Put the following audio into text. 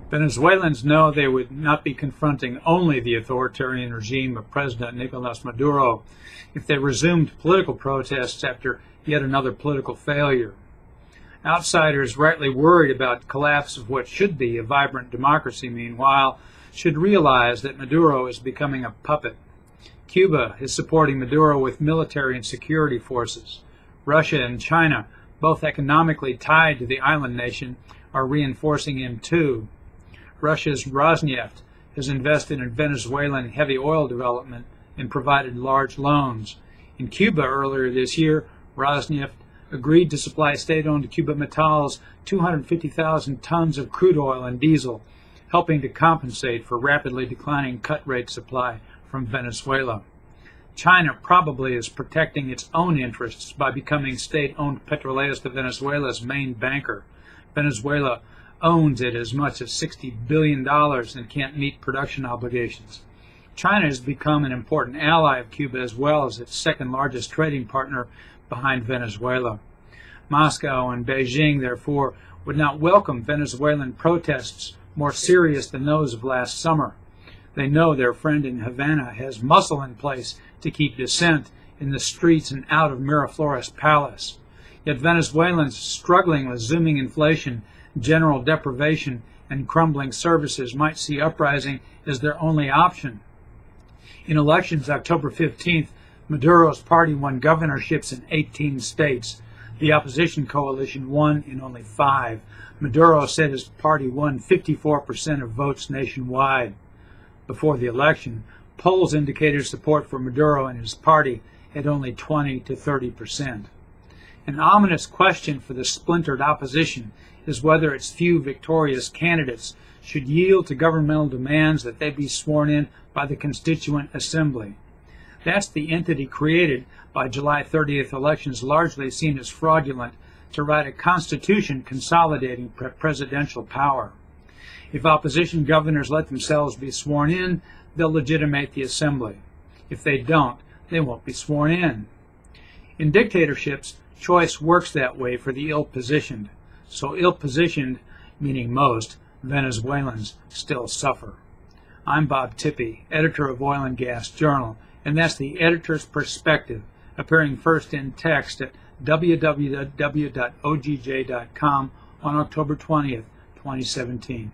Venezuelans know they would not be confronting only the authoritarian regime of President Nicolas Maduro if they resumed political protests after yet another political failure. Outsiders rightly worried about collapse of what should be a vibrant democracy, meanwhile, should realize that Maduro is becoming a puppet. Cuba is supporting Maduro with military and security forces. Russia and China, both economically tied to the island nation, are reinforcing him too. Russia's Rosneft has invested in Venezuelan heavy oil development and provided large loans. In Cuba earlier this year, Rosneft agreed to supply state-owned Cuba Metal's 250,000 tons of crude oil and diesel, helping to compensate for rapidly declining cut-rate supply from Venezuela. China probably is protecting its own interests by becoming state-owned Petroleos de Venezuela's main banker. Venezuela owns it as much as $60 billion and can't meet production obligations. China has become an important ally of Cuba as well as its second largest trading partner behind Venezuela. Moscow and Beijing, therefore, would not welcome Venezuelan protests more serious than those of last summer. They know their friend in Havana has muscle in place to keep dissent in the streets and out of Miraflores Palace. Yet Venezuelans struggling with zooming inflation, general deprivation, and crumbling services might see uprising as their only option. In elections October 15th, Maduro's party won governorships in 18 states. The opposition coalition won in only 5. Maduro said his party won 54% of votes nationwide. Before the election, polls indicated support for Maduro and his party at only 20 to 30%. An ominous question for the splintered opposition is whether its few victorious candidates should yield to governmental demands that they be sworn in by the Constituent Assembly. That's the entity created by July 30th elections, largely seen as fraudulent, to write a constitution consolidating presidential power. If opposition governors let themselves be sworn in, they'll legitimate the assembly. If they don't, they won't be sworn in. In dictatorships, choice works that way for the ill-positioned. So ill-positioned, meaning most, Venezuelans still suffer. I'm Bob Tippie, editor of Oil and Gas Journal, and that's the editor's perspective, appearing first in text at www.ogj.com on October 20th, 2017.